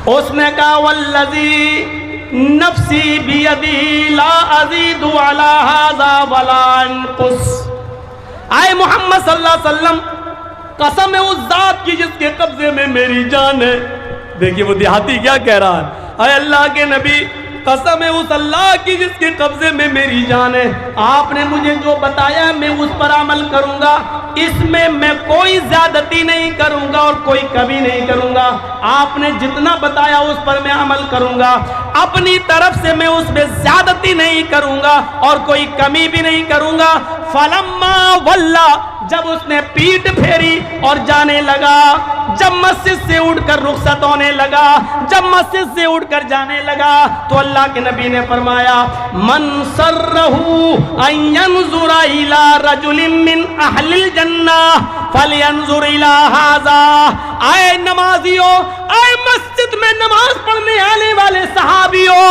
اس نے کہا والذی نفسی بیدی لا ازید علی ھذا ولا انقص، اے محمد صلی اللہ علیہ وسلم قسم ہے اس ذات کی جس کے قبضے میں میری جان ہے. دیکھیے وہ دیہاتی کیا کہہ رہا ہے، اے اللہ کے نبی قسم ہے اس اللہ کی جس کے قبضے میں میری جان ہے، آپ نے مجھے جو بتایا میں اس پر عمل کروں گا، اس میں میں کوئی زیادتی نہیں کروں گا اور کوئی کمی نہیں کروں گا. آپ نے جتنا بتایا اس پر میں عمل کروں گا، اپنی طرف سے میں اس میں زیادتی نہیں کروں گا اور کوئی کمی بھی نہیں کروں گا. فلما ولا، جب اس نے پیٹ پھیری اور جانے لگا، جب مسجد سے اٹھ کر رخصت ہونے لگا، جب مسجد سے اٹھ کر جانے لگا، تو اللہ کے نبی نے فرمایا من سرہ ان ینظر الی رجل من اہل الجنہ فلینظر الی ھذا. اے نمازیوں، اے مسجد میں نماز پڑھنے آنے والے صحابیوں،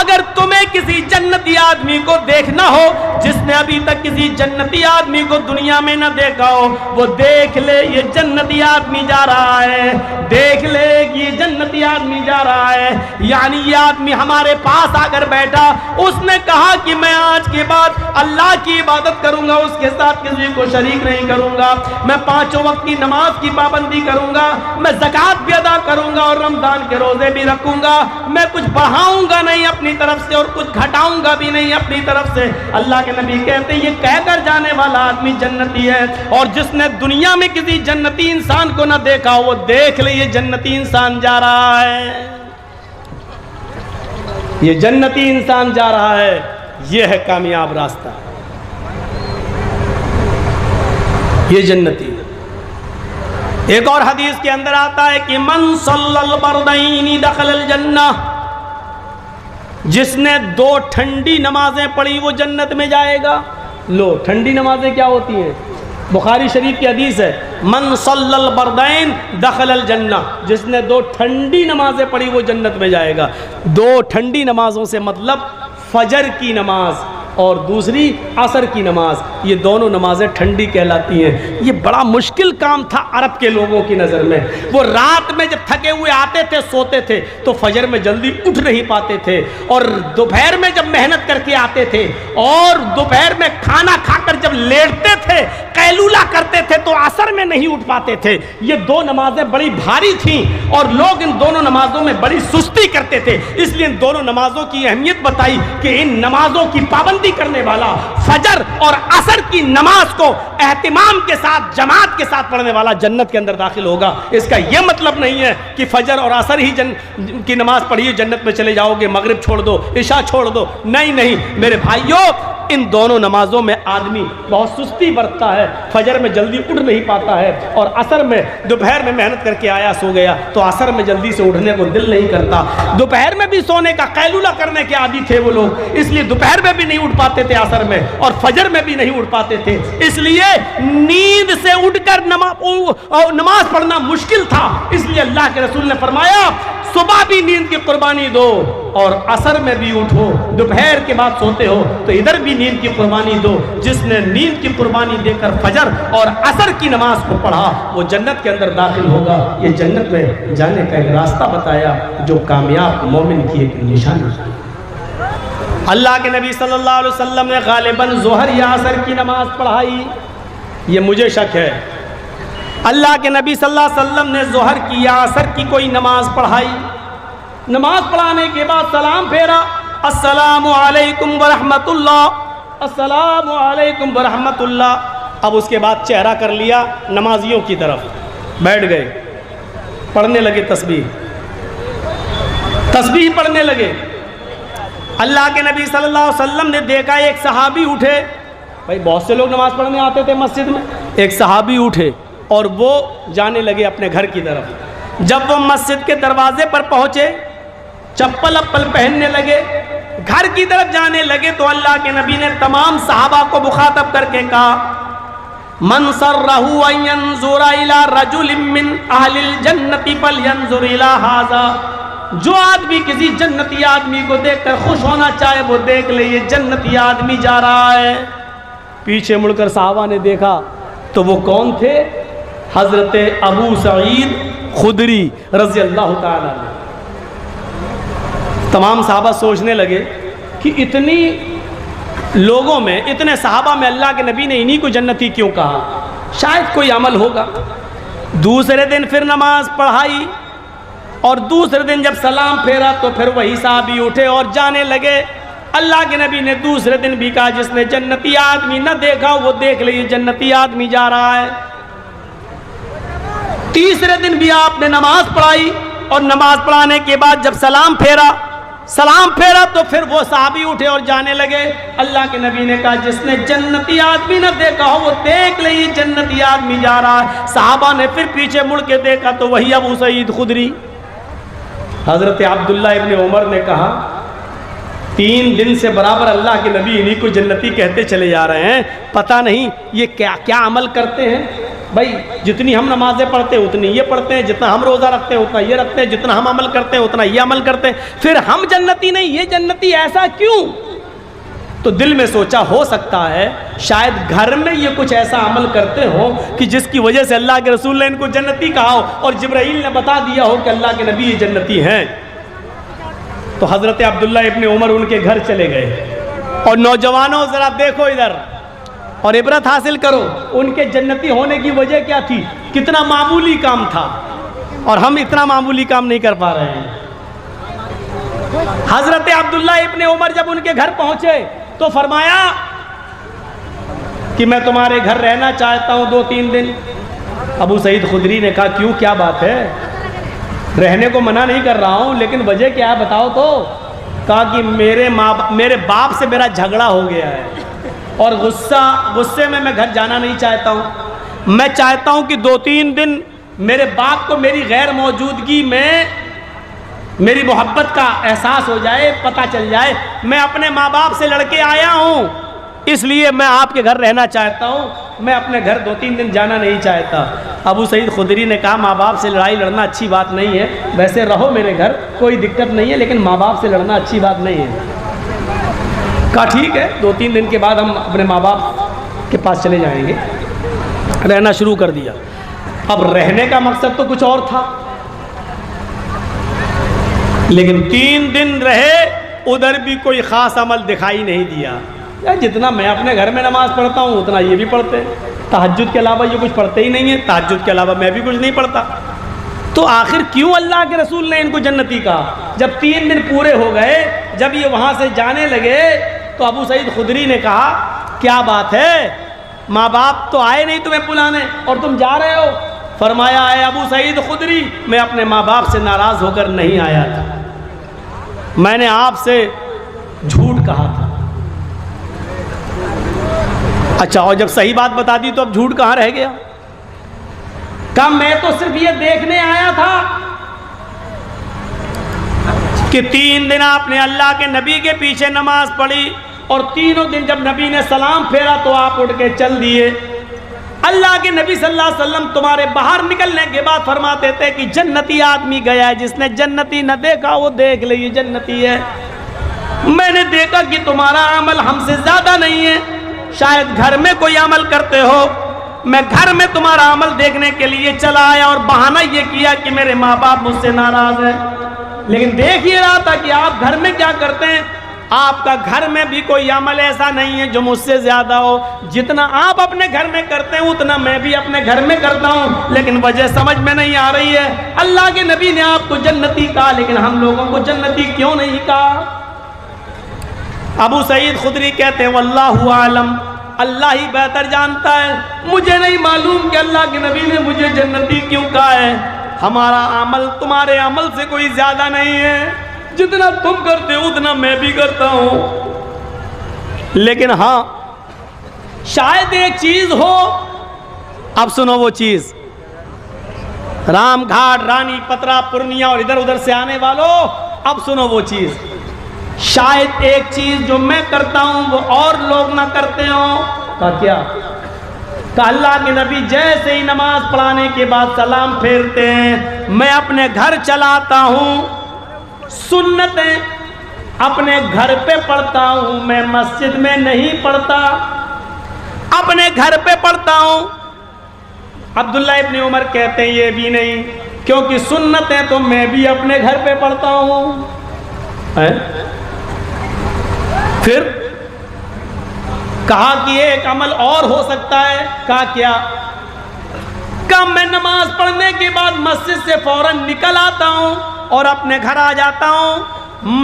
اگر تمہیں کسی جنتی آدمی کو دیکھنا ہو جس نے ابھی تک کسی جنتی آدمی کو دنیا میں نہ دیکھا ہو، وہ دیکھ لے یہ جنتی آدمی جا رہا ہے، دیکھ لے یہ جنتی آدمی جا رہا ہے. یعنی یہ آدمی ہمارے پاس آ کر بیٹھا، اس نے کہا کہ میں آج کے بعد اللہ کی عبادت کروں گا، اس کے ساتھ کسی کو شریک نہیں کروں گا، میں 5 وقت کی نماز کی پابندی کروں گا، میں زکوٰۃ بھی ادا کروں گا اور رمضان کے روزے بھی رکھوں گا، میں کچھ بڑھاؤں گا نہیں اپنی طرف سے اور کچھ گھٹاؤں گا بھی نہیں اپنی طرف سے. اللہ کے نبی کہتے ہیں یہ کہہ کر جانے والا آدمی جنتی ہے، اور جس نے دنیا میں کسی جنتی انسان کو نہ دیکھا وہ دیکھ لے یہ جنتی انسان جا رہا ہے، یہ جنتی انسان جا رہا ہے. یہ ہے کامیاب راستہ، یہ جنتی. ایک اور حدیث کے اندر آتا ہے کہ من صلی البردین دخل الجنہ، جس نے 2 ٹھنڈی نمازیں پڑھی وہ جنت میں جائے گا. لو ٹھنڈی نمازیں کیا ہوتی ہیں؟ بخاری شریف کی حدیث ہے من صلی البردین دخل الجنہ، جس نے 2 ٹھنڈی نمازیں پڑھی وہ جنت میں جائے گا. 2 ٹھنڈی نمازوں سے مطلب فجر کی نماز اور دوسری عصر کی نماز، یہ دونوں نمازیں ٹھنڈی کہلاتی ہیں. یہ بڑا مشکل کام تھا عرب کے لوگوں کی نظر میں. وہ رات میں جب تھکے ہوئے آتے تھے سوتے تھے تو فجر میں جلدی اٹھ نہیں پاتے تھے، اور دوپہر میں جب محنت کر کے آتے تھے اور دوپہر میں کھانا کھا کر جب لیٹتے تھے قیلولہ کرتے تھے تو عصر میں نہیں اٹھ پاتے تھے. یہ 2 نمازیں بڑی بھاری تھیں اور لوگ ان دونوں نمازوں میں بڑی سستی کرتے تھے، اس لیے ان دونوں نمازوں کی اہمیت بتائی کہ ان نمازوں کی پابندی کرنے والا فجر اور عصر کی نماز کو اہتمام کے ساتھ جماعت کے ساتھ پڑھنے والا جنت کے اندر داخل ہوگا. اس کا یہ مطلب نہیں ہے کہ فجر اور عصر ہی کی نماز پڑھیے جنت میں چلے جاؤ گے، مغرب چھوڑ دو، عشاء چھوڑ دو. نہیں میرے بھائیوں، ان دونوں نمازوں میں آدمی بہت سستی برتتا ہے، فجر میں جلدی اٹھ نہیں پاتا ہے، اور عصر میں دوپہر میں محنت کر کے آیا سو گیا تو عصر میں جلدی سے اٹھنے کو دل نہیں کرتا. دوپہر میں بھی سونے کا قیلولہ کرنے کے عادی تھے وہ لوگ، اس لیے دوپہر میں بھی نہیں اٹھ پاتے تھے عصر میں، اور فجر میں بھی نہیں اٹھ پاتے تھے. اس لیے نیند سے اٹھ کر نماز پڑھنا مشکل تھا، اس لیے اللہ کے رسول نے فرمایا صبح بھی نیند کی قربانی دو اور عصر میں بھی اٹھو. دوپہر کے بعد سوتے ہو تو ادھر بھی نیند کی قربانی دو. جس نے نیند کی قربانی دے کر فجر اور عصر کی نماز کو پڑھا وہ جنت کے اندر داخل ہوگا. یہ جنت میں جانے کا ایک راستہ بتایا جو کامیاب مومن کی ایک نشانی ہے. اللہ کے نبی صلی اللہ علیہ وسلم نے غالباً ظہر یا عصر کی نماز پڑھائی، یہ مجھے شک ہے. اللہ کے نبی صلی اللہ علیہ وسلم نے ظہر کی یا عصر کی کوئی نماز پڑھائی. نماز پڑھانے کے بعد سلام پھیرا، السلام علیکم ورحمۃ اللہ، السلام علیکم ورحمۃ اللہ. اب اس کے بعد چہرہ کر لیا نمازیوں کی طرف، بیٹھ گئے، پڑھنے لگے تسبیح پڑھنے لگے. اللہ کے نبی صلی اللہ علیہ وسلم نے دیکھا ایک صحابی اٹھے، بھائی بہت سے لوگ نماز پڑھنے آتے تھے مسجد میں، ایک صحابی اٹھے اور وہ جانے لگے اپنے گھر کی طرف. جب وہ مسجد کے دروازے پر پہنچے، چپل اپل پہننے لگے، گھر کی طرف جانے لگے تو اللہ کے نبی نے تمام صحابہ کو مخاطب کر کے کہا من سرہ ان ینظر الی رجل من اہل الجنۃ فلینظر الی ھذا. جو آدمی کسی جنتی آدمی کو دیکھ کر خوش ہونا چاہے وہ دیکھ لے یہ جنتی آدمی جا رہا ہے. پیچھے مڑ کر صحابہ نے دیکھا تو وہ کون تھے؟ حضرت ابو سعید خدری رضی اللہ تعالیٰ عنہ. تمام صحابہ سوچنے لگے کہ اتنی لوگوں میں، اتنے صحابہ میں اللہ کے نبی نے انہی کو جنتی کیوں کہا؟ شاید کوئی عمل ہوگا۔ دوسرے دن پھر نماز پڑھائی، اور دوسرے دن جب سلام پھیرا تو پھر وہی صحابی اٹھے اور جانے لگے۔ اللہ کے نبی نے دوسرے دن بھی کہا جس نے جنتی آدمی نہ دیکھا وہ دیکھ لے، یہ جنتی آدمی جا رہا ہے۔ تیسرے دن بھی آپ نے نماز پڑھائی، اور نماز پڑھانے کے بعد جب سلام پھیرا تو پھر وہ صحابی اٹھے اور جانے لگے۔ اللہ کے نبی نے کہا جس نے جنتی آدمی نہ دیکھا ہو وہ دیکھ لے، یہ جنتی آدمی جا رہا ہے۔ صحابہ نے پھر پیچھے مڑ کے دیکھا تو وہی ابو سعید خدری۔ حضرت عبداللہ ابن عمر نے کہا 3 دن سے برابر اللہ کے نبی انہی کو جنتی کہتے چلے جا رہے ہیں، پتہ نہیں یہ کیا عمل کرتے ہیں۔ بھائی جتنی ہم نمازیں پڑھتے ہیں اتنی یہ پڑھتے ہیں، جتنا ہم روزہ رکھتے ہیں اتنا یہ رکھتے ہیں، جتنا ہم عمل کرتے ہیں اتنا یہ عمل کرتے ہیں، پھر ہم جنتی نہیں یہ جنتی، ایسا کیوں؟ تو دل میں سوچا ہو سکتا ہے شاید گھر میں یہ کچھ ایسا عمل کرتے ہو کہ جس کی وجہ سے اللہ کے رسول نے ان کو جنتی کہا ہو، اور جبرائیل نے بتا دیا ہو کہ اللہ کے نبی یہ جنتی ہیں۔ تو حضرت عبداللہ ابن عمر ان کے گھر چلے گئے، اور نوجوانوں ذرا دیکھو ادھر اور عبرت حاصل کرو، ان کے جنتی ہونے کی وجہ کیا تھی؟ کتنا معمولی کام تھا، اور ہم اتنا معمولی کام نہیں کر پا رہے ہیں۔ حضرت عبداللہ ابن عمر جب ان کے گھر پہنچے تو فرمایا کہ میں تمہارے گھر رہنا چاہتا ہوں 2-3 دن۔ ابو سعید خدری نے کہا کیوں، کیا بات ہے؟ رہنے کو منع نہیں کر رہا ہوں، لیکن وجہ کیا ہے بتاؤ تو۔ کہا کہ میرے باپ سے میرا جھگڑا ہو گیا ہے، اور غصے میں گھر جانا نہیں چاہتا ہوں۔ میں چاہتا ہوں کہ 2-3 دن میرے باپ کو میری غیر موجودگی میں میری محبت کا احساس ہو جائے، پتہ چل جائے میں اپنے ماں باپ سے لڑ کے آیا ہوں، اس لیے میں آپ کے گھر رہنا چاہتا ہوں، میں اپنے گھر 2-3 دن جانا نہیں چاہتا۔ ابو سعید خدری نے کہا ماں باپ سے لڑائی لڑنا اچھی بات نہیں ہے، ویسے رہو میرے گھر کوئی دقت نہیں ہے، لیکن ماں باپ سے لڑنا اچھی بات نہیں ہے۔ کہا ٹھیک ہے، 2-3 دن کے بعد ہم اپنے ماں باپ کے پاس چلے جائیں گے۔ رہنا شروع کر دیا۔ اب رہنے کا مقصد تو کچھ اور تھا، لیکن 3 دن رہے، ادھر بھی کوئی خاص عمل دکھائی نہیں دیا۔ جتنا میں اپنے گھر میں نماز پڑھتا ہوں اتنا یہ بھی پڑھتے ہیں، تہجد کے علاوہ یہ کچھ پڑھتے ہی نہیں ہیں، تہجد کے علاوہ میں بھی کچھ نہیں پڑھتا۔ تو آخر کیوں اللہ کے رسول نے ان کو جنتی کہا؟ جب 3 دن پورے ہو گئے، جب یہ وہاں سے جانے لگے تو ابو سعید خدری نے کہا کیا بات ہے، ماں باپ تو آئے نہیں تمہیں بلانے اور تم جا رہے ہو؟ فرمایا اے ابو سعید خدری، میں اپنے ماں باپ سے ناراض ہو کر نہیں آیا تھا، میں نے آپ سے جھوٹ کہا تھا۔ اچھا، اور جب صحیح بات بتا دی تو اب جھوٹ کہاں رہ گیا؟ کہا میں تو صرف یہ دیکھنے آیا تھا کہ 3 دن آپ نے اللہ کے نبی کے پیچھے نماز پڑھی، اور 3 دن جب نبی نے سلام پھیرا تو آپ اٹھ کے چل دیے۔ اللہ کے نبی صلی اللہ علیہ وسلم تمہارے باہر نکلنے کے بعد فرماتے تھے کہ جنتی آدمی گیا ہے، جس نے جنتی نہ دیکھا وہ دیکھ لے، یہ جنتی ہے۔ میں نے دیکھا کہ تمہارا عمل ہم سے زیادہ نہیں ہے، شاید گھر میں کوئی عمل کرتے ہو، میں گھر میں تمہارا عمل دیکھنے کے لیے چلا آیا، اور بہانہ یہ کیا کہ میرے ماں باپ مجھ سے ناراض ہیں، لیکن دیکھ یہ رہا تھا کہ آپ گھر میں کیا کرتے ہیں۔ آپ کا گھر میں بھی کوئی عمل ایسا نہیں ہے جو مجھ سے زیادہ ہو، جتنا آپ اپنے گھر میں کرتے ہیں اتنا میں بھی اپنے گھر میں کرتا ہوں، لیکن وجہ سمجھ میں نہیں آ رہی ہے۔ اللہ کے نبی نے آپ کو جنتی کہا، لیکن ہم لوگوں کو جنتی کیوں نہیں کہا؟ ابو سعید خدری کہتے ہیں واللہ عالم، اللہ ہی بہتر جانتا ہے، مجھے نہیں معلوم کہ اللہ کے نبی نے مجھے جنتی کیوں کہا ہے۔ ہمارا عمل تمہارے عمل سے کوئی زیادہ نہیں ہے، جتنا تم کرتے ہو اتنا میں بھی کرتا ہوں، لیکن ہاں شاید ایک چیز ہو۔ اب سنو وہ چیز، رام گھاٹ، رانی پترا، پورنیا اور ادھر ادھر سے آنے والوں، اب سنو وہ چیز، شاید ایک چیز جو میں کرتا ہوں وہ اور لوگ نہ کرتے ہوں۔ کہا کیا؟ کہ اللہ کے نبی جیسے ہی نماز پڑھانے کے بعد سلام پھیرتے ہیں، میں اپنے گھر چلاتا ہوں، سنتیں اپنے گھر پہ پڑھتا ہوں، میں مسجد میں نہیں پڑھتا، اپنے گھر پہ پڑھتا ہوں۔ عبداللہ ابن عمر کہتے ہیں یہ بھی نہیں، کیونکہ سنتیں تو میں بھی اپنے گھر پہ پڑھتا ہوں، پھر کہا کہ ایک عمل اور ہو سکتا ہے. کہا کیا؟ کہا میں نماز پڑھنے کے بعد مسجد سے فوراً نکل آتا ہوں اور اپنے گھر آ جاتا ہوں.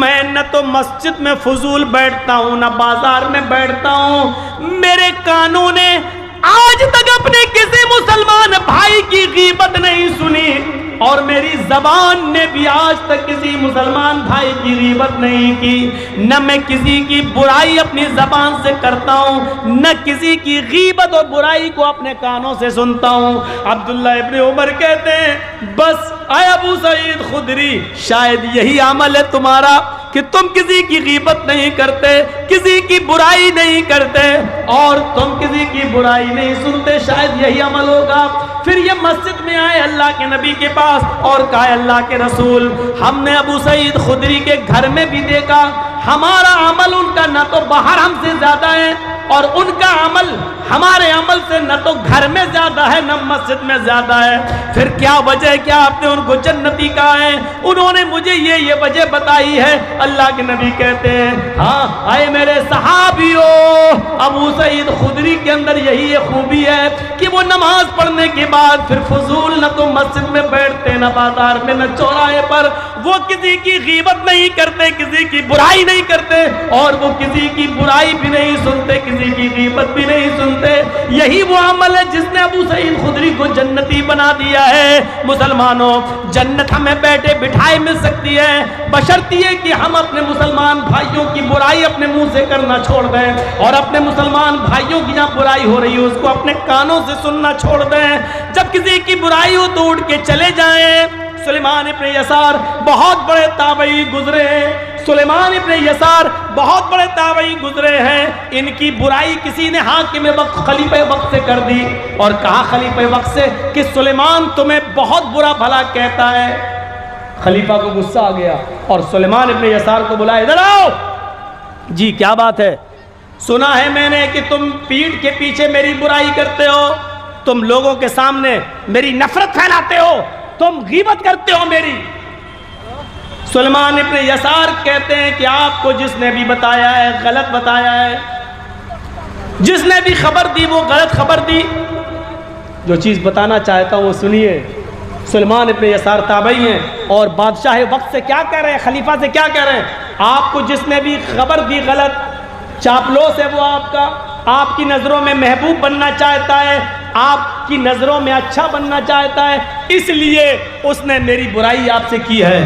میں نہ تو مسجد میں فضول بیٹھتا ہوں نہ بازار میں بیٹھتا ہوں. میرے کانوں نے آج تک اپنے کسی مسلمان بھائی کی غیبت نہیں سنی اور میری زبان نے بھی آج تک کسی مسلمان بھائی کی غیبت نہیں کی. نہ میں کسی کی برائی اپنی زبان سے کرتا ہوں نہ کسی کی غیبت اور برائی کو اپنے کانوں سے سنتا ہوں. عبداللہ ابن عمر کہتے ہیں بس اے ابو سعید خدری شاید یہی عمل ہے تمہارا کہ تم کسی کی غیبت نہیں کرتے, کسی کی برائی نہیں کرتے اور تم کسی کی برائی نہیں سنتے, شاید یہی عمل ہوگا. پھر یہ مسجد میں آئے اللہ کے نبی کے پاس اور کہا اللہ کے رسول ہم نے ابو سعید خدری کے گھر میں بھی دیکھا, ہمارا عمل ان کا نہ تو باہر ہم سے زیادہ ہے اور ان کا عمل ہمارے عمل سے نہ تو گھر میں زیادہ ہے نہ مسجد میں زیادہ ہے. پھر کیا وجہ ہے, کیا آپ نے ان کو جنتی کہا ہے؟ انہوں نے مجھے یہ وجہ بتائی ہے. اللہ کے نبی کہتے ہیں ہاں اے میرے صحابیوں, ابو سعید خدری کے اندر یہی خوبی ہے کہ وہ نماز پڑھنے کے بعد پھر فضول نہ تو مسجد میں بیٹھتے نہ بازار میں نہ چوراہے پر, وہ کسی کی غیبت نہیں کرتے, کسی کی برائی نہیں کرتے اور وہ کسی کی برائی بھی نہیں سنتے, کسی کی غیبت بھی نہیں سنتے. یہی وہ عمل ہے جس نے ابو سعید خدری کو جنتی بنا دیا ہے. مسلمانوں جنت ہمیں بیٹھے بٹھائے مل سکتی ہے بشرط یہ کہ ہم اپنے مسلمان بھائیوں کی برائی اپنے منہ سے کرنا چھوڑ دیں اور اپنے مسلمان بھائیوں کی جہاں برائی ہو رہی ہے اس کو اپنے کانوں سے سننا چھوڑ دیں. جب کسی کی برائی ہو تو اٹھ کے چلے جائیں. سلیمان ابن یسار بہت بڑے تابعی گزرے ہیں, سلیمان ابن یسار بہت بڑے تابعی گزرے ہیں. ان کی برائی کسی نے حاکم وقت خلیفہ وقت سے کر دی اور کہا خلیفہ وقت سے کہ سلیمان تمہیں بہت برا بھلا کہتا ہے. خلیفہ کو غصہ آ گیا اور سلیمان ابن یسار کو بلایا, ادھر آؤ. جی کیا بات ہے؟ سنا ہے میں نے کہ تم پیٹھ کے پیچھے میری برائی کرتے ہو, تم لوگوں کے سامنے میری نفرت پھیلاتے ہو, تم غیبت کرتے ہو میری. سلیمان ابن یسار کہتے ہیں کہ آپ کو جس نے بھی بتایا ہے غلط بتایا ہے, جس نے بھی خبر دی وہ غلط خبر دی. جو چیز بتانا چاہتا ہوں وہ سنیے. سلیمان ابن یسار تابعی ہیں اور بادشاہ وقت سے کیا کہہ رہے ہیں, خلیفہ سے کیا کہہ رہے ہیں, آپ کو جس نے بھی خبر دی غلط, چاپلوس ہے وہ آپ کا, آپ کی نظروں میں محبوب بننا چاہتا ہے, آپ کی نظروں میں اچھا بننا چاہتا ہے, اس لیے اس نے میری برائی آپ سے کی ہے.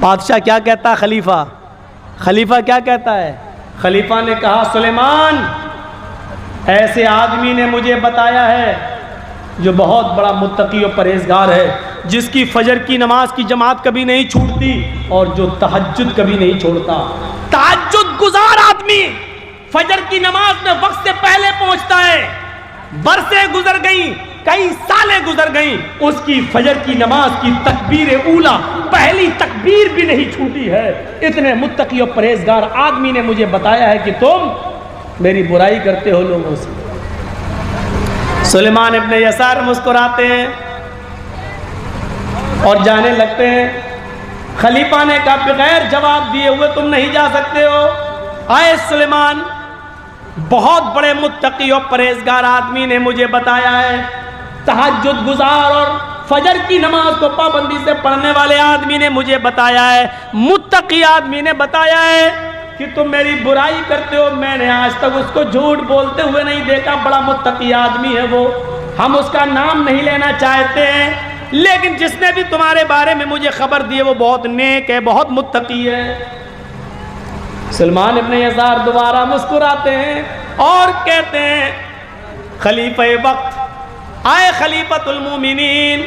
بادشاہ کیا کہتا ہے؟ خلیفہ کیا کہتا ہے؟ خلیفہ نے کہا سلیمان ایسے آدمی نے مجھے بتایا ہے جو بہت بڑا متقی و پرہیزگار ہے, جس کی فجر کی نماز کی جماعت کبھی نہیں چھوٹتی اور جو تہجد کبھی نہیں چھوڑتا. تہجد گزار آدمی فجر کی نماز میں وقت سے پہلے پہنچتا ہے. برسیں گزر گئیں, کئی سالیں گزر گئیں, اس کی فجر کی نماز کی تکبیر اولا پہلی تکبیر بھی نہیں چھوٹی ہے. اتنے متقی و پرہیزگار آدمی نے مجھے بتایا ہے کہ تم میری برائی کرتے ہو لوگوں سے. سلیمان ابن یسار مسکراتے ہیں اور جانے لگتے ہیں. خلیفہ نے کہا بغیر جواب دیے ہوئے تم نہیں جا سکتے ہو. آئے سلیمان, بہت بڑے متقی و پرہیزگار آدمی نے مجھے بتایا ہے, تہجد گزار اور فجر کی نماز کو پابندی سے پڑھنے والے آدمی نے مجھے بتایا ہے, متقی آدمی نے بتایا ہے کہ تم میری برائی کرتے ہو. میں نے آج تک اس کو جھوٹ بولتے ہوئے نہیں دیکھا, بڑا متقی آدمی ہے وہ, ہم اس کا نام نہیں لینا چاہتے ہیں, لیکن جس نے بھی تمہارے بارے میں مجھے خبر دی ہے وہ بہت نیک ہے, بہت متقی ہے. سلیمان ابن یسار دوبارہ مسکراتے ہیں اور کہتے ہیں خلیفہ وقت, آئے خلیفۃ المومنین,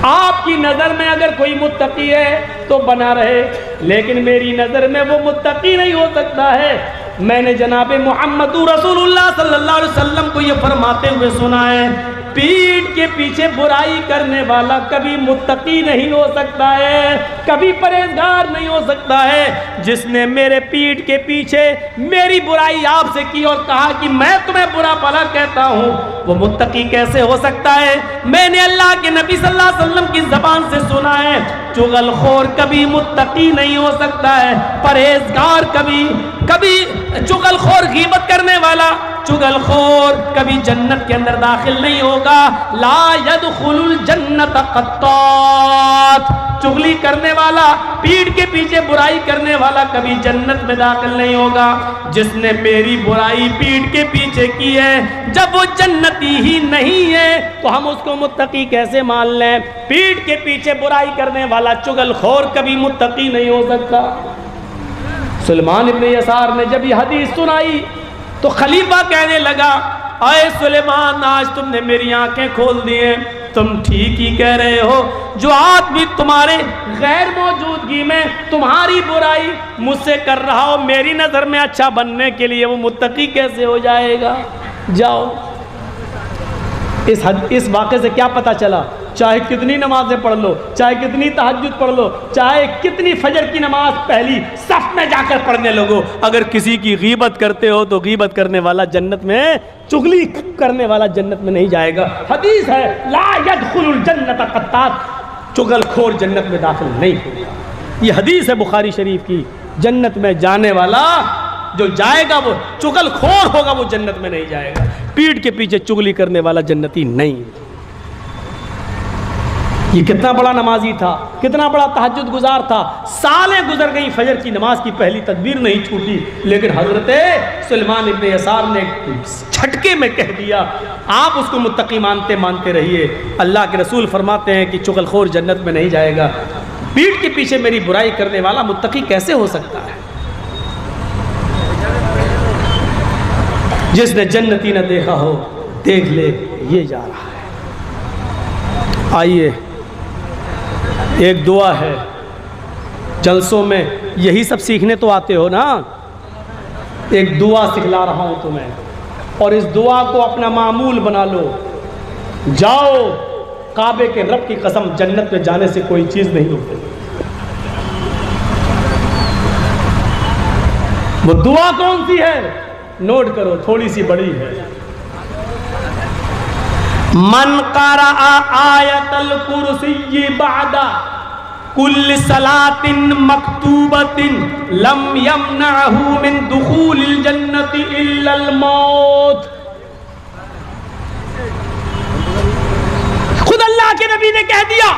آپ کی نظر میں اگر کوئی متقی ہے تو بنا رہے, لیکن میری نظر میں وہ متقی نہیں ہو سکتا ہے. میں نے جناب محمد رسول اللہ صلی اللہ علیہ وسلم کو یہ فرماتے ہوئے سنا ہے, پیٹھ کے پیچھے برائی کرنے والا کبھی متقی نہیں ہو سکتا ہے, کبھی پرہیزگار نہیں ہو سکتا ہے. جس نے میرے پیٹھ کے پیچھے میری برائی آپ سے کی اور کہا کہ میں تمہیں برا بھلا کہتا ہوں, وہ متقی کیسے ہو سکتا ہے؟ میں نے اللہ کے نبی صلی اللہ علیہ وسلم کی زبان سے سنا ہے, چغل خور کبھی متقی نہیں ہو سکتا ہے، پرہیزگار کبھی چغل خور غیبت کرنے والا، چغل خور کبھی جنت کے اندر داخل نہیں ہوگا. لا يدخل الجنت قطات، چغلی کرنے والا، پیٹھ کے پیچھے برائی کرنے والا کبھی جنت میں داخل نہیں ہوگا. جس نے میری برائی پیٹھ کے پیچھے کی ہے، جب وہ جنتی ہی نہیں ہے تو ہم اس کو متقی کیسے مان لیں؟ پیٹھ کے پیچھے برائی کرنے والا چغل خور کبھی متقی نہیں ہو سکتا. سلیمان ابن یسار نے جب یہ حدیث سنائی تو خلیفہ کہنے لگا، اے سلیمان، آج تم نے میری آنکھیں کھول دی ہیں، تم ٹھیک ہی کہہ رہے ہو. جو آدمی تمہارے غیر موجودگی میں تمہاری برائی مجھ سے کر رہا ہو، میری نظر میں اچھا بننے کے لیے وہ متقی کیسے ہو جائے گا؟ جاؤ. اس واقعے سے کیا پتہ چلا؟ چاہے کتنی نمازیں پڑھ لو، چاہے کتنی تہجد پڑھ لو، چاہے کتنی فجر کی نماز پہلی صف میں جا کر پڑھنے لگو، اگر کسی کی غیبت کرتے ہو تو غیبت کرنے والا جنت میں، چغلی کرنے والا جنت میں نہیں جائے گا. حدیث ہے لا يدخل الجنت قطات، چغل خور جنت میں داخل نہیں ہوگا. یہ حدیث ہے بخاری شریف کی. جنت میں جانے والا جو جائے گا وہ چغل خور ہوگا، وہ جنت میں نہیں جائے گا. پیٹھ کے پیچھے چغلی کرنے والا جنتی نہیں. یہ کتنا بڑا نمازی تھا، کتنا بڑا تہجد گزار تھا، سالیں گزر گئی فجر کی نماز کی پہلی تکبیر نہیں چھوٹی، لیکن حضرت سلیمان ابن یسار نے جھٹکے میں کہہ دیا. آپ اس کو متقی مانتے رہیے. اللہ کے رسول فرماتے ہیں کہ چغل خور جنت میں نہیں جائے گا. پیٹھ کے پیچھے میری برائی کرنے والا متقی کیسے ہو سکتا ہے؟ جس نے جنتی نہ دیکھا ہو دیکھ لے، یہ جا رہا ہے. آئیے ایک دعا ہے، جلسوں میں یہی سب سیکھنے تو آتے ہو نا. ایک دعا سکھلا رہا ہوں تمہیں، اور اس دعا کو اپنا معمول بنا لو. جاؤ، کعبے کے رب کی قسم، جنت میں جانے سے کوئی چیز نہیں ہوتی. وہ دعا کون سی ہے؟ نوٹ کرو، تھوڑی سی بڑی ہے. من قرأ آیت الکرسی بعد کل صلاۃ مکتوبۃ لم یمنعہ من دخول الجنۃ الا الموت. خود اللہ کے نبی نے کہہ دیا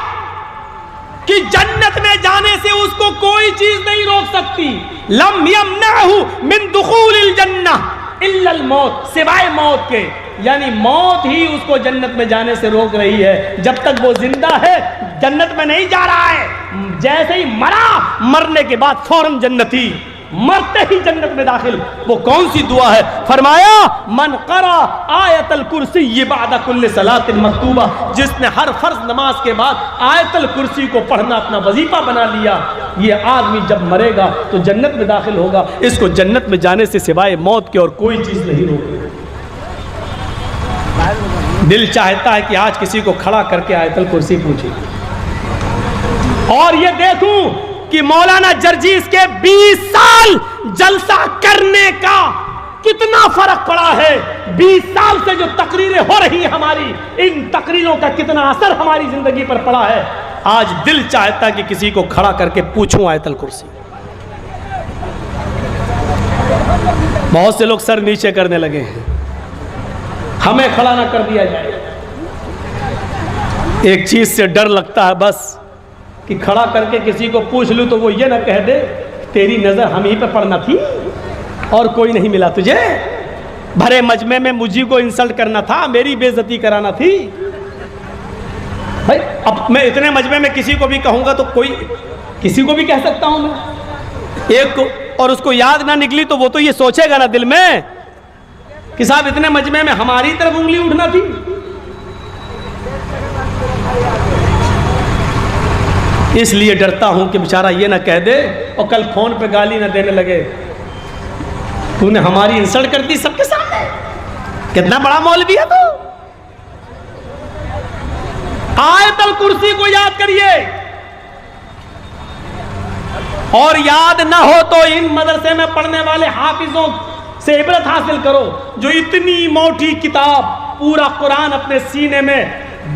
کہ جنت میں جانے سے اس کو کوئی چیز نہیں روک سکتی. لم یمنعہ من دخول الجنہ الا الموت، سوائے موت کے، یعنی موت ہی اس کو جنت میں جانے سے روک رہی ہے. جب تک وہ زندہ ہے جنت میں نہیں جا رہا ہے. جیسے ہی مرا، مرنے کے بعد فوراً جنتی، مرتے ہی جنت میں داخل. وہ کون سی دعا ہے؟ فرمایا من قرأ آیت الکرسی بعد کل صلاۃ مکتوبہ، جس نے ہر فرض نماز کے بعد آیت الکرسی کو پڑھنا اپنا وظیفہ بنا لیا، یہ آدمی جب مرے گا تو جنت میں داخل ہوگا. اس کو جنت میں جانے سے سوائے موت کے اور کوئی چیز نہیں روکے. دل چاہتا ہے کہ آج کسی کو کھڑا کر کے آیت الکرسی پوچھے، اور یہ دیکھوں کہ مولانا جرجیس کے 20 سال جلسہ کرنے کا کتنا فرق پڑا ہے. 20 سال سے جو تقریریں ہو رہی ہیں ہماری، ان تقریروں کا کتنا اثر ہماری زندگی پر پڑا ہے. آج دل چاہتا ہے کہ کسی کو کھڑا کر کے پوچھوں آیت الکرسی. بہت سے لوگ سر نیچے کرنے لگے ہیں، ہمیں کھڑا نہ کر دیا جائے. ایک چیز سے ڈر لگتا ہے بس، کہ کھڑا کر کے کسی کو پوچھ لوں تو وہ یہ نہ کہہ دے تیری نظر ہم ہی پہ پڑنا تھی اور کوئی نہیں ملا تجھے. بھرے مجمع میں مجھے کو انسلٹ کرنا تھا، میری بے عزتی کرانا تھی. بھائی اب میں اتنے مجمع میں کسی کو بھی کہوں گا تو کوئی کسی کو بھی کہہ سکتا ہوں میں ایک کو، اور اس کو یاد نہ نکلی تو وہ تو یہ سوچے گا نا دل میں کہ صاحب اتنے مجمع میں ہماری طرف انگلی اٹھنا تھی. اس لیے ڈرتا ہوں کہ بیچارہ یہ نہ کہہ دے اور کل فون پہ گالی نہ دینے لگے، تو نے ہماری انسلٹ کر دی سب کے سامنے، کتنا بڑا مولوی ہے تو. آیت الکرسی کو یاد کریے، اور یاد نہ ہو تو ان مدرسے میں پڑھنے والے حافظوں سے عبرت حاصل کرو، جو اتنی موٹی کتاب پورا قرآن اپنے سینے میں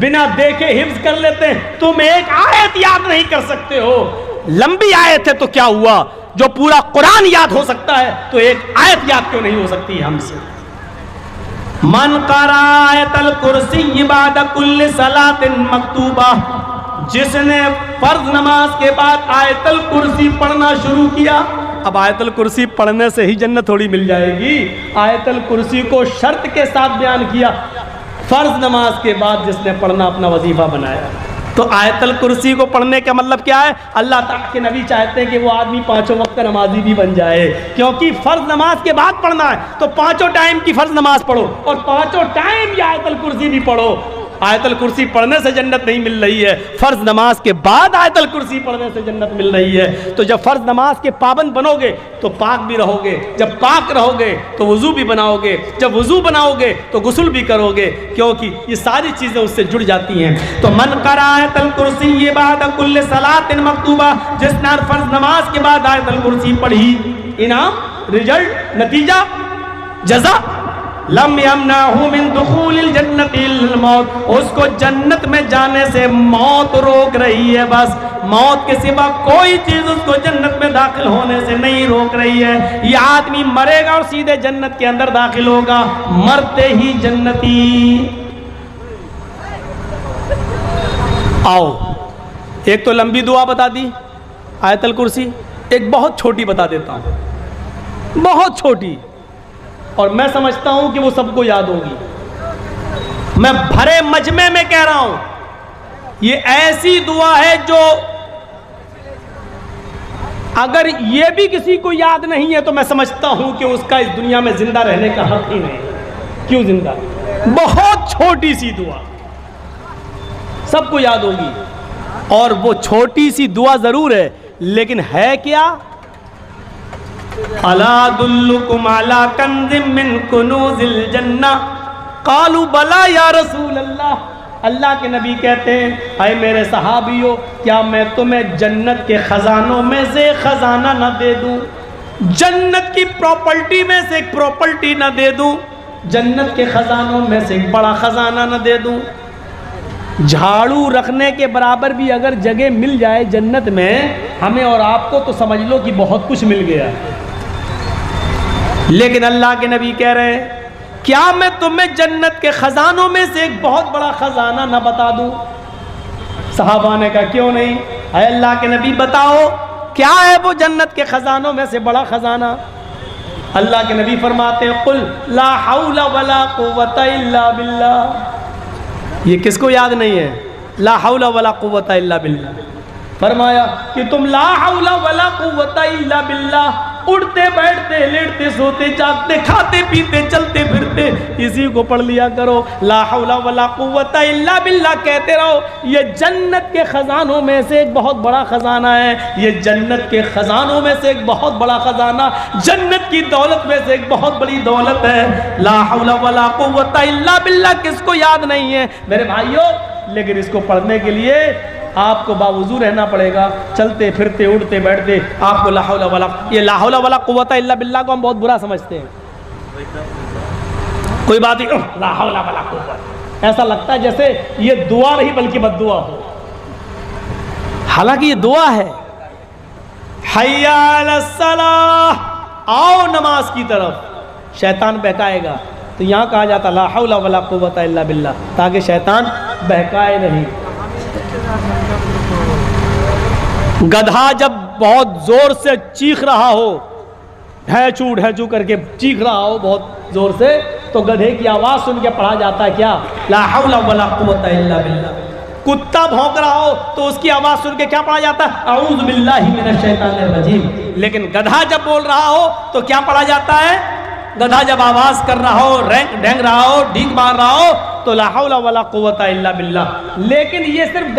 بنا دیکھے حفظ کر لیتے ہیں. تم ایک آیت یاد نہیں کر سکتے ہو. لمبی آیت ہے تو کیا ہوا, جو پورا قرآن یاد ہو سکتا ہے تو ایک آیت یاد کیوں نہیں ہو سکتی ہم سے. من قرأ آیت الکرسی بعد کل صلاۃ مکتوبہ, جس نے فرض نماز کے بعد آیت الکرسی پڑھنا شروع کیا. اب آیت الکرسی پڑھنے سے ہی جنت تھوڑی مل جائے گی. آیت الکرسی کو شرط کے ساتھ بیان کیا, فرض نماز کے بعد جس نے پڑھنا اپنا وظیفہ بنایا. تو آیت الکرسی کو پڑھنے کا مطلب کیا ہے؟ اللہ تعالیٰ کے نبی چاہتے ہیں کہ وہ آدمی پانچوں وقت کا نمازی بھی بن جائے, کیونکہ فرض نماز کے بعد پڑھنا ہے تو پانچوں ٹائم کی فرض نماز پڑھو اور پانچوں ٹائم یہ آیت الکرسی بھی پڑھو. آیت الکرسی پڑھنے سے جنت نہیں مل رہی ہے, فرض نماز کے بعد آیت الکرسی پڑھنے سے جنت مل رہی ہے. تو جب فرض نماز کے پابند بنو گے تو پاک بھی رہو گے, جب پاک رہو گے تو وضو بھی بناؤ گے, جب وضو بناؤ گے تو غسل بھی کرو گے, کیونکہ یہ ساری چیزیں اس سے جڑ جاتی ہیں. تو من قرأ آیت الکرسی بعد کل صلاۃ مکتوبہ, جس نے فرض نماز کے بعد آیت الکرسی پڑھی, انعام, رزلٹ, نتیجہ, جزا, لم یمنعہ من دخول الجنت الا الموت, اس کو جنت میں جانے سے موت روک رہی ہے. بس موت کے سوا کوئی چیز اس کو جنت میں داخل ہونے سے نہیں روک رہی ہے. یہ آدمی مرے گا اور سیدھے جنت کے اندر داخل ہوگا, مرتے ہی جنتی. آؤ, ایک تو لمبی دعا بتا دی آیت الکرسی, ایک بہت چھوٹی بتا دیتا ہوں, بہت چھوٹی, اور میں سمجھتا ہوں کہ وہ سب کو یاد ہوگی. میں بھرے مجمع میں کہہ رہا ہوں, یہ ایسی دعا ہے جو اگر یہ بھی کسی کو یاد نہیں ہے تو میں سمجھتا ہوں کہ اس کا اس دنیا میں زندہ رہنے کا حق ہی نہیں. کیوں زندہ؟ بہت چھوٹی سی دعا, سب کو یاد ہوگی, اور وہ چھوٹی سی دعا ضرور ہے, لیکن ہے کیا؟ الا ادلکم علی کنز من کنوز الجنہ قالوا بلا یا رسول اللہ. اللہ کے نبی کہتے ہیں, اے میرے صحابیوں, کیا میں تمہیں جنت کے خزانوں میں سے خزانہ نہ دے دوں, جنت کی پراپرٹی میں سے ایک پراپرٹی نہ دے دوں, جنت کے خزانوں میں سے ایک بڑا خزانہ نہ دے دوں. جھاڑو رکھنے کے برابر بھی اگر جگہ مل جائے جنت میں ہمیں اور آپ کو تو سمجھ لو کہ بہت کچھ مل گیا. لیکن اللہ کے نبی کہہ رہے ہیں, کیا میں تمہیں جنت کے خزانوں میں سے ایک بہت بڑا خزانہ نہ بتا دوں؟ صحابہ نے کہا کیوں نہیں, اے اللہ کے نبی بتاؤ کیا ہے وہ جنت کے خزانوں میں سے بڑا خزانہ. اللہ کے نبی فرماتے ہیں, قل لا حول ولا قوت الا باللہ. یہ کس کو یاد نہیں ہے لا حول ولا قوت الا باللہ؟ فرمایا کہ تم لا حول ولا قوت الا باللہ اٹھتے بیٹھتے لیٹتے سوتے جاگتے کھاتے پیتے چلتے پھرتے اسی کو پڑھ لیا کرو. لا حول ولا قوت الا باللہ کہتے رہو. یہ جنت کے خزانوں میں سے ایک بہت بڑا خزانہ ہے, یہ جنت کے خزانوں میں سے ایک بہت بڑا خزانہ, جنت کی دولت میں سے ایک بہت بڑی دولت ہے. لا حول ولا قوت الا باللہ کس کو یاد نہیں ہے میرے بھائیوں؟ لیکن اس کو پڑھنے کے لیے آپ کو باوضو رہنا پڑے گا, چلتے پھرتے اٹھتے بیٹھتے آپ کو لا حول ولا, یہ لا حول ولا قوت الا باللہ کو ہم بہت برا سمجھتے ہیں. کوئی بات نہیں, لا حول ولا قوت, ایسا لگتا ہے جیسے یہ دعا نہیں بلکہ بد دعا ہو, حالانکہ یہ دعا ہے. حی علی الصلاۃ, آؤ نماز کی طرف. شیطان بہکائے گا تو یہاں کہا جاتا لا حول ولا قوت الا باللہ, تاکہ شیطان بہکائے نہیں. گدھا جب بہت زور سے چیخ رہا ہو, ڈھیچو کر کے چیخ رہا ہو بہت زور سے, تو گدھے کی آواز سن کے پڑھا جاتا ہے کیا؟ لا حول ولا قوت الا باللہ. کتا بھونک رہا ہو تو اس کی آواز سن کے کیا پڑھا جاتا ہے؟ اعوذ باللہ من الشیطان الرجیم. لیکن گدھا جب بول رہا ہو تو کیا پڑھا جاتا ہے؟ گدھا جب آواز کر رہا ہو, ڈینگ رہا ہو, ڈھیک مار رہا ہو تو لا حول ولا قوت الا باللہ. لیکن یہ صرف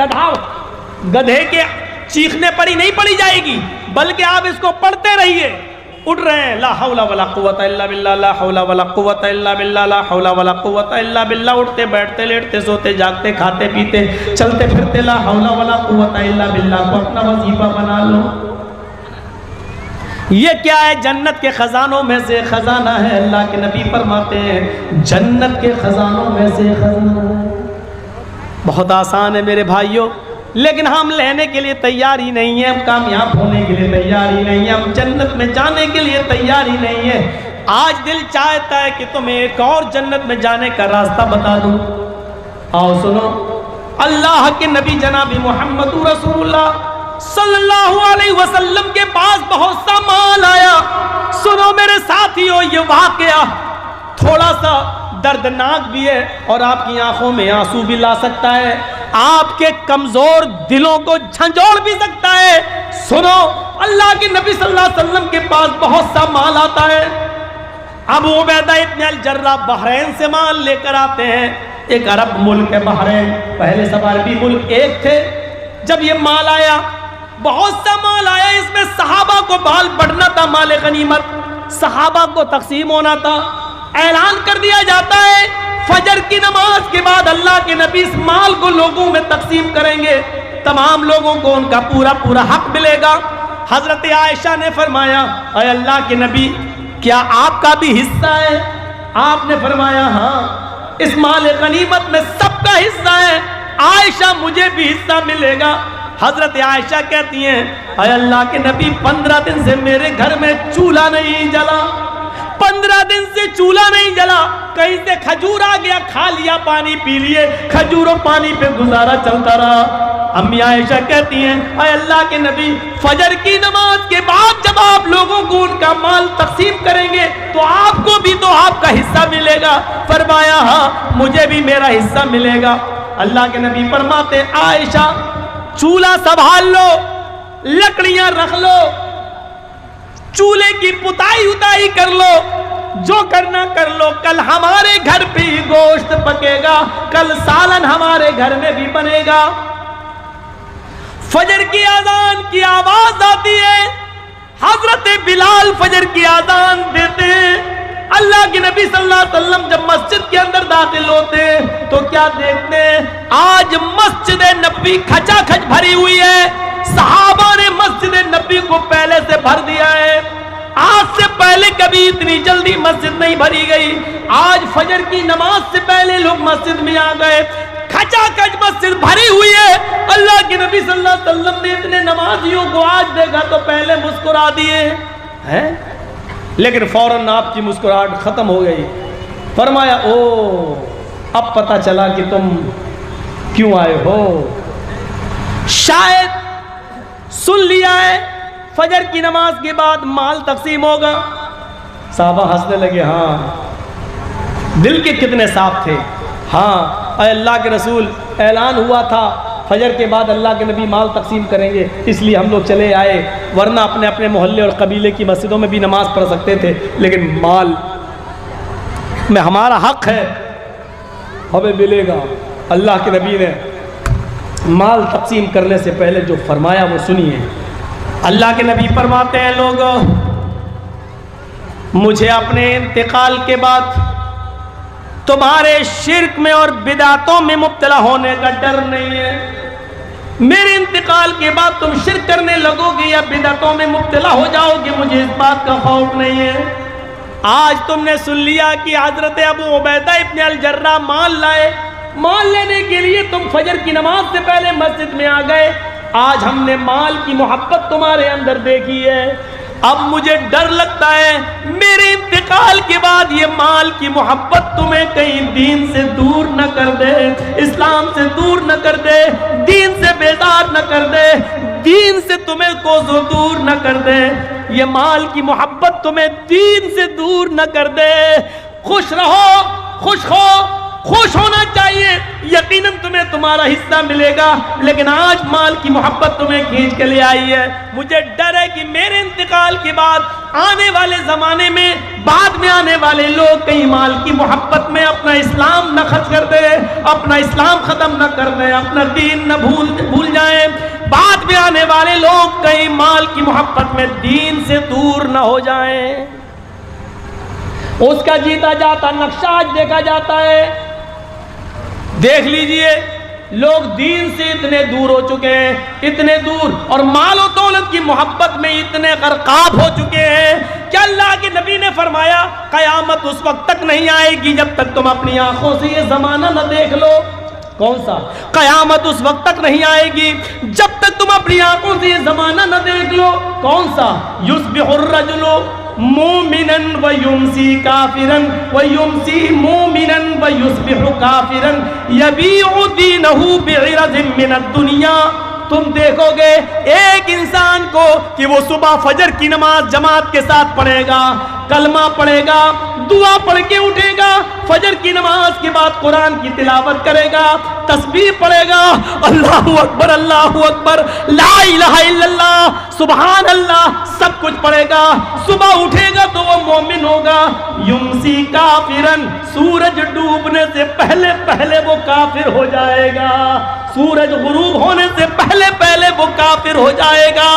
گدھے کے چیخنے پر ہی نہیں پڑھی جائے گی, بلکہ آپ اس کو پڑھتے رہیے. اٹھ رہے ہیں لا حول ولا قوت الا باللہ, لا حول ولا قوت الا باللہ, لا حول ولا قوت الا باللہ, اٹھتے بیٹھتے لیٹتے سوتے جاگتے کھاتے پیتے چلتے پھرتے لا حول ولا قوت الا باللہ کو اپنا وظیفہ بنا لو. یہ کیا ہے؟ جنت کے خزانوں میں سے خزانہ ہے. اللہ کے نبی فرماتے ہیں جنت کے خزانوں میں سے خزانہ ہے. بہت آسان ہے میرے بھائیوں، لیکن ہم لینے کے لیے تیار ہی نہیں ہیں، ہم کامیاب ہونے کے لیے تیار ہی نہیں ہیں، ہم جنت میں جانے کے لیے تیار ہی نہیں ہیں۔ آج دل چاہتا ہے کہ تمہیں ایک اور جنت میں جانے کا راستہ بتا دوں۔ آؤ سنو، اللہ کے نبی جناب محمد رسول اللہ صلی اللہ علیہ وسلم کے پاس بہت سا مال آیا۔ سنو میرے ساتھیو، یہ واقعہ تھوڑا سا دردناک بھی ہے اور آپ کی آنکھوں میں آنسو بھی لا سکتا ہے، آپ کے کمزور دلوں کو جھنجھوڑ بھی سکتا ہے۔ سنو، اللہ کے نبی صلی اللہ علیہ وسلم کے پاس بہت سا مال آتا ہے۔ ابو عبیدہ ابن الجراح بحرین سے مال لے کر آتے ہیں، ایک عرب ملک ہے بحرین، پہلے سب عربی ملک ایک تھے۔ جب یہ مال آیا، بہت سا مال آیا، اس میں صحابہ کو بال بڑھنا تھا، مال غنیمت صحابہ کو تقسیم ہونا تھا۔ اعلان کر دیا جاتا ہے فجر کی نماز کے بعد اللہ کے نبی اس مال کو لوگوں میں تقسیم کریں گے، تمام لوگوں کو ان کا پورا پورا حق ملے گا۔ حضرت عائشہ نے فرمایا، اے اللہ کے نبی، کیا آپ کا بھی حصہ ہے؟ آپ نے فرمایا ہاں، اس مال غنیمت میں سب کا حصہ ہے۔ عائشہ مجھے بھی حصہ ملے گا۔ حضرت عائشہ کہتی ہیں، اے اللہ کے نبی، 15 دن سے میرے گھر میں چولہا نہیں جلا، 15 دن سے چولہا نہیں جلا، کہیں سے کھجور آ گیا، کھا لیا، پانی پی لیے، کھجور و پانی پہ گزارا چلتا رہا۔ امی عائشہ کہتی ہیں، اے اللہ کے نبی، فجر کی نماز کے بعد جب آپ لوگوں کو ان کا مال تقسیم کریں گے تو آپ کو بھی تو آپ کا حصہ ملے گا۔ فرمایا ہاں، مجھے بھی میرا حصہ ملے گا۔ اللہ کے نبی فرماتے، عائشہ چولہا سنبھال لو، لکڑیاں رکھ لو، چولہے کی پتائی اتائی کر لو، جو کرنا کر لو، کل ہمارے گھر پہ ہی گوشت پکے گا، کل سالن ہمارے گھر میں بھی بنے گا۔ فجر کی اذان کی آواز آتی ہے، حضرت بلال فجر کی اذان دیتے ہیں۔ اللہ کے نبی صلی اللہ علیہ وسلم جب مسجد کے اندر داخل ہوتے ہیں تو کیا دیکھتے ہیں؟ آج مسجد نبی کھچا کھچ بھری ہوئی ہے، صحابہ نے مسجد نبی کو پہلے سے بھر دیا ہے۔ آج سے پہلے کبھی اتنی جلدی مسجد نہیں بھری گئی، آج فجر کی نماز سے پہلے لوگ مسجد میں آ گئے، کھچا کھچ مسجد بھری ہوئی ہے۔ اللہ کے نبی صلی اللہ علیہ وسلم نے اتنے نمازیوں کو آج دیکھا تو پہلے مسکرا دیے ہیں، لیکن فوراً آپ کی مسکراہٹ ختم ہو گئی۔ فرمایا، او اب پتہ چلا کہ تم کیوں آئے ہو، شاید سن لیا ہے فجر کی نماز کے بعد مال تقسیم ہوگا۔ صحابہ ہنسنے لگے، ہاں، دل کے کتنے صاف تھے۔ ہاں اے اللہ کے رسول، اعلان ہوا تھا فجر کے بعد اللہ کے نبی مال تقسیم کریں گے، اس لیے ہم لوگ چلے آئے، ورنہ اپنے اپنے محلے اور قبیلے کی مسجدوں میں بھی نماز پڑھ سکتے تھے، لیکن مال میں ہمارا حق ہے، ہمیں ملے گا۔ اللہ کے نبی نے مال تقسیم کرنے سے پہلے جو فرمایا وہ سنیے۔ اللہ کے نبی فرماتے ہیں، لوگوں، مجھے اپنے انتقال کے بعد تمہارے شرک میں اور بدعتوں میں مبتلا ہونے کا ڈر نہیں ہے۔ میرے انتقال کے بعد تم شرک کرنے لگو گے یا بدعتوں میں مبتلا ہو جاؤ گے، مجھے اس بات کا خوف نہیں ہے۔ آج تم نے سن لیا کہ حضرت ابو عبیدہ ابن الجراح مال لائے، مال لینے کے لیے تم فجر کی نماز سے پہلے مسجد میں آ گئے۔ آج ہم نے مال کی محبت تمہارے اندر دیکھی ہے، اب مجھے ڈر لگتا ہے میرے انتقال کے بعد یہ مال کی محبت تمہیں کہیں دین سے دور نہ کر دے، اسلام سے دور نہ کر دے، دین سے بیزار نہ کر دے، دین سے تمہیں کوسوں دور نہ کر دے، یہ مال کی محبت تمہیں دین سے دور نہ کر دے۔ خوش رہو، خوش ہو، خوش ہونا چاہیے، یقیناً تمہیں تمہارا حصہ ملے گا، لیکن آج مال کی محبت تمہیں کھینچ کے لے آئی ہے۔ مجھے ڈر ہے کہ میرے انتقال کے بعد آنے والے زمانے میں، بعد میں آنے والے لوگ کہیں مال کی محبت میں اپنا اسلام نہ خرچ کر دیں، اپنا اسلام ختم نہ کر دیں، اپنا دین نہ بھول جائیں، بعد میں آنے والے لوگ کہیں مال کی محبت میں دین سے دور نہ ہو جائیں۔ اس کا جیتا جاتا نقشہ آج دیکھا جاتا ہے، دیکھ لیجئے، لوگ دین سے اتنے دور ہو چکے ہیں، اتنے دور، اور مال و دولت کی محبت میں اتنے غرقاب ہو چکے ہیں کہ اللہ کے نبی نے فرمایا قیامت اس وقت تک نہیں آئے گی جب تک تم اپنی آنکھوں سے یہ زمانہ نہ دیکھ لو۔ کون سا؟ قیامت اس وقت تک نہیں آئے گی جب تک تم اپنی آنکھوں سے یہ زمانہ نہ دیکھ لو. کون سا؟ یصبح الرجل مومنا ویمسی کافرا ویمسی مومنا ویصبح کافرا یبیع دینہ بعرض من الدنیا. تم دیکھو گے ایک انسان کو کہ وہ صبح فجر کی نماز جماعت کے ساتھ پڑھے گا, کلمہ پڑھے گا, دعا پڑھ کے اٹھے گا, فجر کی نماز کے بعد قرآن کی تلاوت کرے گا, تسبیح پڑھے گا, اللہ اکبر, لا الہ الا اللہ, سبحان اللہ, سب کچھ پڑھے گا. صبح اٹھے گا تو وہ مومن ہوگا. یمسی کافرن, سورج ڈوبنے سے پہلے پہلے وہ کافر ہو جائے گا. سورج غروب ہونے سے پہلے پہلے وہ کافر ہو جائے گا.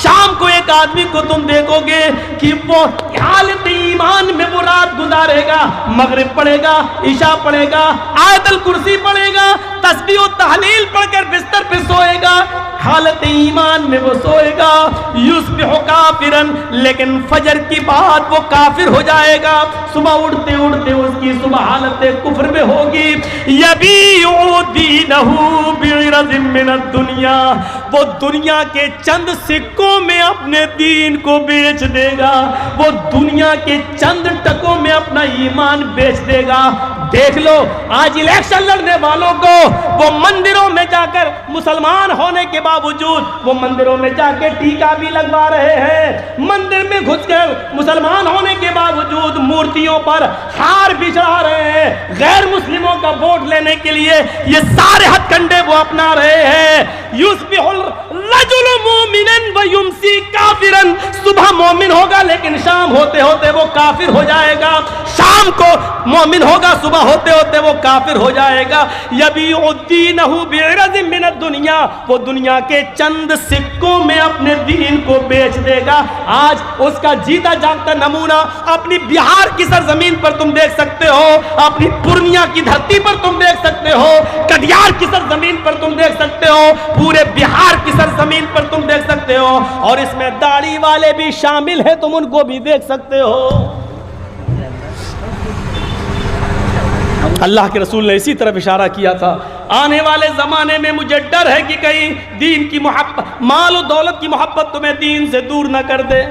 شام کو ایک آدمی کو تم دیکھو گے کہ وہ حالت ایمان میں وہ رات گزارے گا, مغرب پڑھے گا, عشاء پڑھے گا, آیت الکرسی پڑھے گا, تسبیح و تحلیل پڑھ کر بستر پہ سوئے گا, حالت ایمان میں وہ سوئے گا. یصبح کافرن, لیکن فجر کی بعد وہ کافر ہو جائے گا. صبح اٹھتے اٹھتے اس کی صبح حالت کفر میں ہوگی. یبیع دینہ بعرض من الدنیا, وہ دنیا کے چند سکوں میں اپنے دین کو بیچ دے گا, وہ دنیا کے چند ٹکوں میں اپنا ایمان بیچ دے گا. دیکھ لو آج الیکشن لڑنے والوں کو وہ مندروں میں جا کر مسلمان ہونے کے باوجود وہ مندروں میں جا کے ٹیکا بھی لگوا رہے ہیں, مندر میں گھس کر مسلمان ہونے کے باوجود مورتیوں پر ہار بھی چڑھا رہے ہیں. غیر مسلموں کا ووٹ لینے کے لیے یہ سارے ہتھ کنڈے وہ اپنا رہے ہیں. یصبح الرجل مومنا ویمسی کافرا, صبح مومن ہوگا لیکن شام ہوتے ہوتے وہ کافر ہو جائے گا. شام کو مومن ہوگا, صبح ہوتے ہوتے وہ کافر ہو جائے گا. یبیع دینہ بعرض من الدنیا, وہ دنیا کے چند سکوں میں اپنے دین کو بیچ دے گا. آج اس کا جیتا جاگتا نمونہ اپنی بہار کی سرزمین پر تم دیکھ سکتے ہو, اپنی پورنیہ کی دھرتی پر تم دیکھ سکتے ہو, کٹیہار کی سرزمین پر تم دیکھ سکتے ہو, پورے بہار کی سرزمین پر تم دیکھ سکتے ہو, اور اس میں داڑھی والے بھی شامل ہیں, تم ان کو بھی دیکھ سکتے ہو. اللہ کے رسول نے اسی طرف اشارہ کیا تھا, آنے والے زمانے میں مجھے ڈر ہے کہ کہیں دین کی محبت, مال و دولت کی محبت تمہیں دین سے دور نہ کر دے.